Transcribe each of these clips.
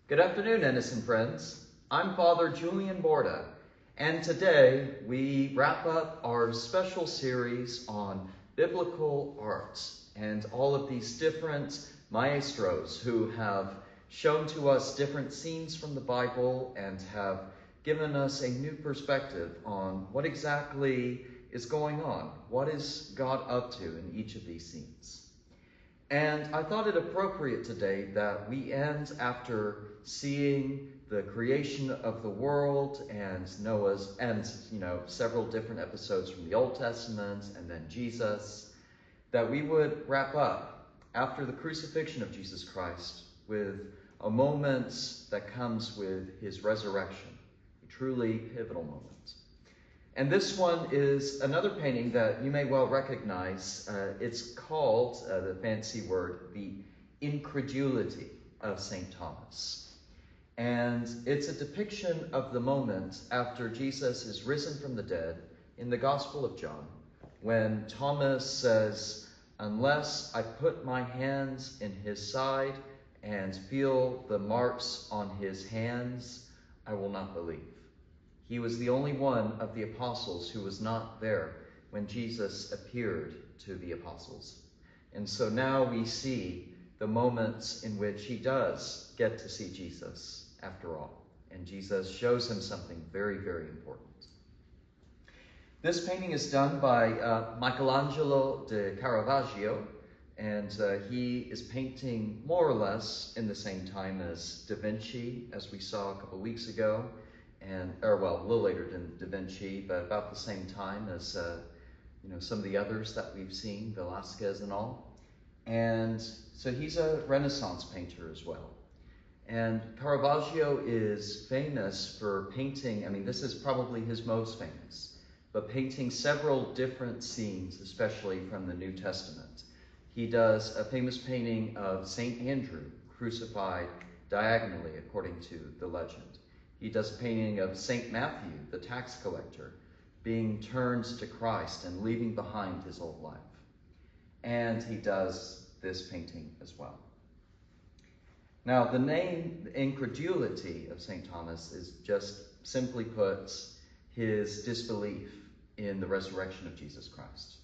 Good afternoon, innocent friends. I'm Father Julian Borda, and today we wrap up our special series on biblical art and all of these different maestros who have shown to us different scenes from the Bible and have given us a new perspective on what exactly is going on. What is God up to in each of these scenes? And I thought it appropriate today that we end after seeing the creation of the world and Noah's, and several different episodes from the Old Testament and then Jesus, that we would wrap up after the crucifixion of Jesus Christ with a moment that comes with his resurrection, a truly pivotal moment. And this one is another painting that you may well recognize. It's called, the fancy word, the Incredulity of St. Thomas. And it's a depiction of the moment after Jesus is risen from the dead in the Gospel of John, when Thomas says, "Unless I put my hands in his side and feel the marks on his hands, I will not believe." He was the only one of the apostles who was not there when Jesus appeared to the apostles. And so now we see the moments in which he does get to see Jesus after all. And Jesus shows him something very, very important. This painting is done by Michelangelo de Caravaggio, and he is painting more or less in the same time as Da Vinci, as we saw a couple weeks ago. A little later than Da Vinci, but about the same time as some of the others that we've seen, Velázquez and all. And so he's a Renaissance painter as well. And Caravaggio is famous for painting, this is probably his most famous, but painting several different scenes, especially from the New Testament. He does a famous painting of St. Andrew crucified diagonally, according to the legend. He does a painting of St. Matthew, the tax collector, being turned to Christ and leaving behind his old life. And he does this painting as well. Now, the name, the Incredulity of St. Thomas, is just simply put his disbelief in the resurrection of Jesus Christ.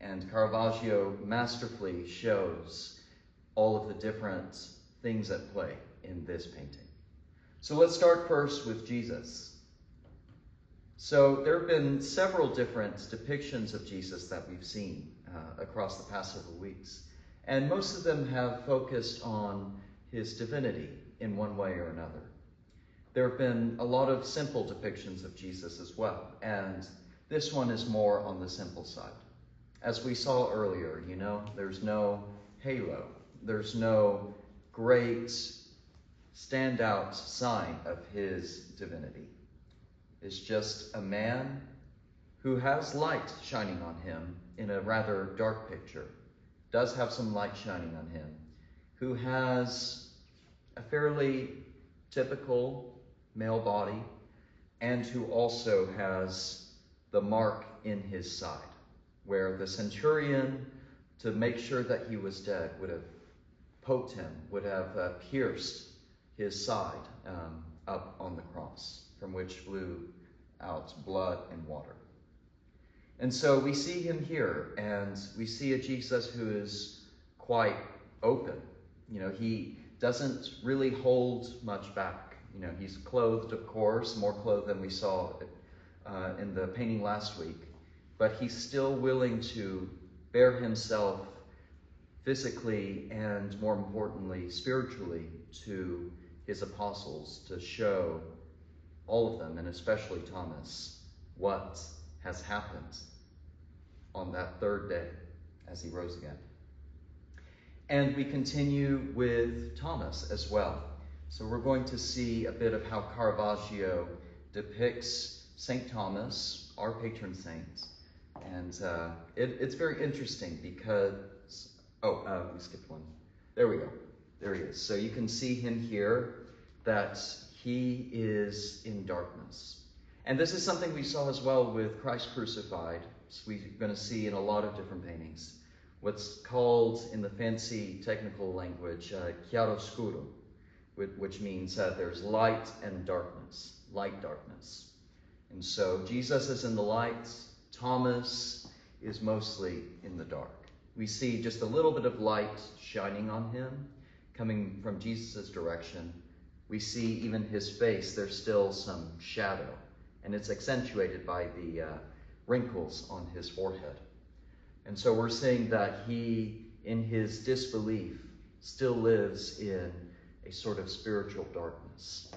And Caravaggio masterfully shows all of the different things at play in this painting. So let's start first with Jesus. So there have been several different depictions of Jesus that we've seen across the past several weeks. And most of them have focused on his divinity in one way or another. There have been a lot of simple depictions of Jesus as well. And this one is more on the simple side. As we saw earlier, there's no halo. There's no great standout sign of his divinity. It's just a man who has light shining on him in a rather dark picture, does have some light shining on him, who has a fairly typical male body, and who also has the mark in his side, where the centurion, to make sure that he was dead, would have poked him, would have pierced his side up on the cross, from which flew out blood and water. And so we see him here, and we see a Jesus who is quite open. He doesn't really hold much back. He's clothed, of course, more clothed than we saw in the painting last week, but he's still willing to bear himself physically and, more importantly, spiritually to his apostles, to show all of them, and especially Thomas, what has happened on that third day as he rose again. And we continue with Thomas as well. So we're going to see a bit of how Caravaggio depicts St. Thomas, our patron saint. And it's very interesting because, we skipped one. There we go. There he is. So you can see him here, that he is in darkness. And this is something we saw as well with Christ crucified. So we're going to see in a lot of different paintings what's called, in the fancy technical language, chiaroscuro. which means that there's light and darkness, light, darkness. And so Jesus is in the light, Thomas is mostly in the dark. We see just a little bit of light shining on him, coming from Jesus' direction. We see even his face, there's still some shadow, and it's accentuated by the wrinkles on his forehead. And so we're seeing that he, in his disbelief, still lives in a sort of spiritual darkness.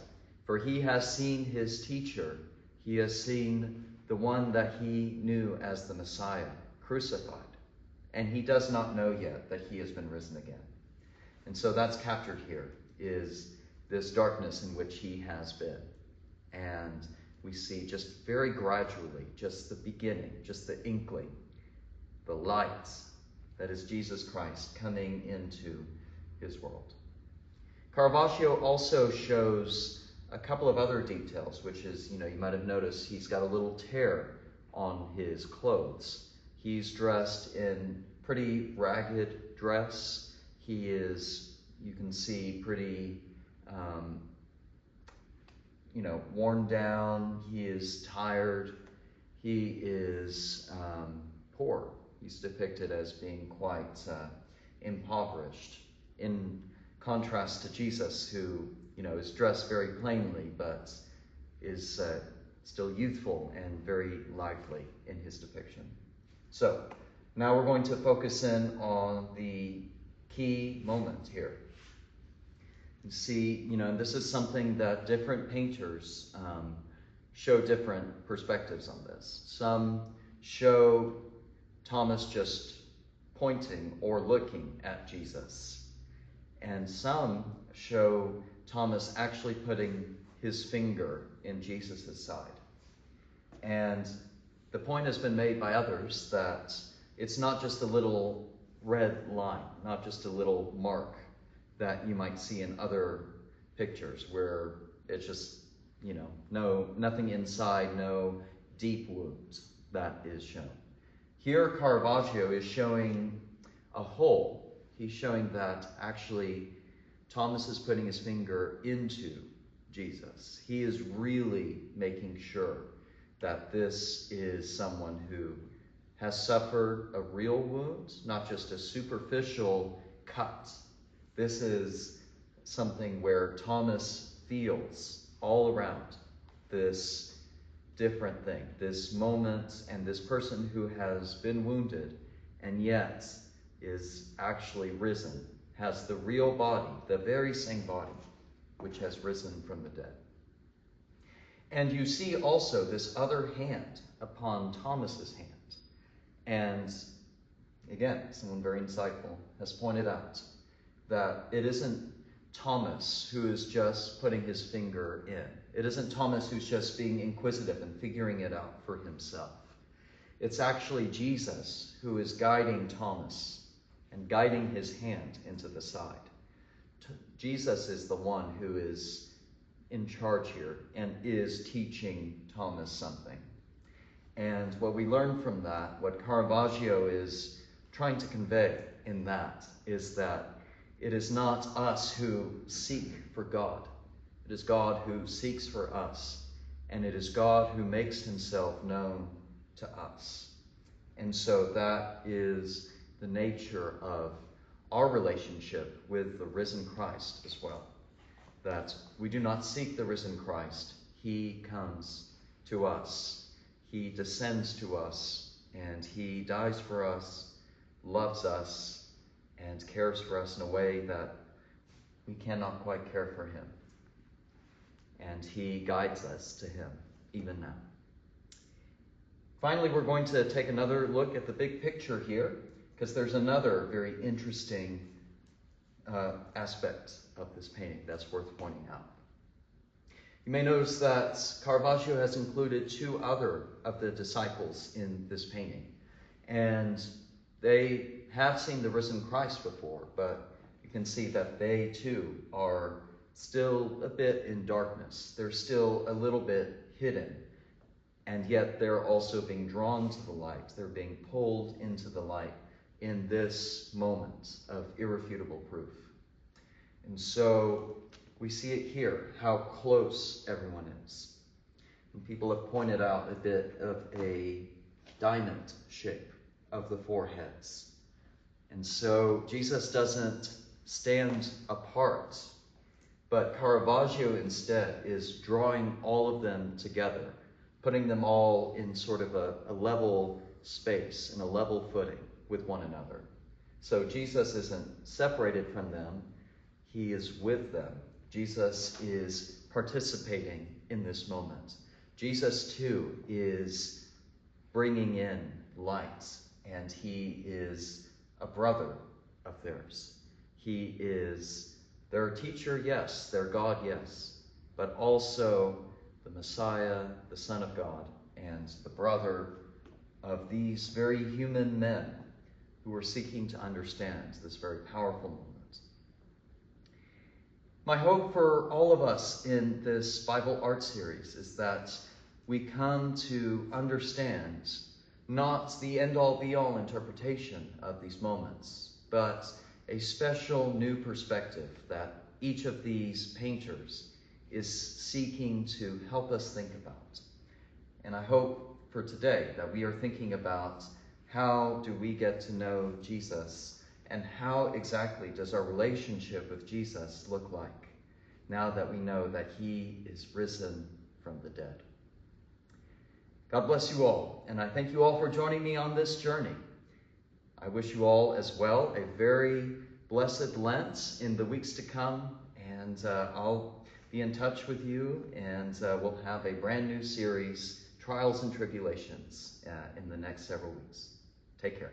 For he has seen his teacher, he has seen the one that he knew as the Messiah, crucified. And he does not know yet that he has been risen again. And so that's captured here, is this darkness in which he has been. And we see just very gradually, just the beginning, just the inkling, the light that is Jesus Christ coming into his world. Caravaggio also shows a couple of other details, which is, you might have noticed he's got a little tear on his clothes. He's dressed in pretty ragged dress. He is, you can see, pretty, worn down. He is tired. He is poor. He's depicted as being quite impoverished, in contrast to Jesus, who, is dressed very plainly, but is still youthful and very lively in his depiction. So now we're going to focus in on the key moment here. You see, this is something that different painters show different perspectives on this. Some show Thomas just pointing or looking at Jesus, and some show Thomas actually putting his finger in Jesus' side. And the point has been made by others that it's not just a little red line, not just a little mark that you might see in other pictures where it's just, nothing inside, no deep wounds that is shown. Here, Caravaggio is showing a hole. He's showing that actually Thomas is putting his finger into Jesus. He is really making sure that this is someone who has suffered a real wound, not just a superficial cut. This is something where Thomas feels all around this different thing, this moment, and this person who has been wounded and yet is actually risen, has the real body, the very same body, which has risen from the dead. And you see also this other hand upon Thomas's hand. And again, someone very insightful has pointed out that it isn't Thomas who is just putting his finger in. It isn't Thomas who's just being inquisitive and figuring it out for himself. It's actually Jesus who is guiding Thomas and guiding his hand into the side. Jesus is the one who is in charge here and is teaching Thomas something. And what we learn from that, what Caravaggio is trying to convey in that, is that it is not us who seek for God. It is God who seeks for us. And it is God who makes himself known to us. And so that is the nature of our relationship with the risen Christ as well. That we do not seek the risen Christ. He comes to us. He descends to us, and he dies for us, loves us, and cares for us in a way that we cannot quite care for him. And he guides us to him, even now. Finally, we're going to take another look at the big picture here, because there's another very interesting aspect of this painting that's worth pointing out. You may notice that Caravaggio has included two other of the disciples in this painting. And they have seen the risen Christ before, but you can see that they too are still a bit in darkness. They're still a little bit hidden. And yet they're also being drawn to the light. They're being pulled into the light in this moment of irrefutable proof. And so We see it here, how close everyone is. And people have pointed out a bit of a diamond shape of the four heads. And so Jesus doesn't stand apart, but Caravaggio instead is drawing all of them together, putting them all in sort of a level space, in a level footing with one another. So Jesus isn't separated from them, he is with them. Jesus is participating in this moment. Jesus too is bringing in light, and he is a brother of theirs. He is their teacher, yes, their God, yes, but also the Messiah, the Son of God, and the brother of these very human men who are seeking to understand this very powerful moment. My hope for all of us in this Bible art series is that we come to understand not the end-all be-all interpretation of these moments, but a special new perspective that each of these painters is seeking to help us think about. And I hope for today that we are thinking about how do we get to know Jesus, and how exactly does our relationship with Jesus look like now that we know that he is risen from the dead. God bless you all, and I thank you all for joining me on this journey. I wish you all as well a very blessed Lent in the weeks to come, and I'll be in touch with you, and we'll have a brand new series, Trials and Tribulations, in the next several weeks. Take care.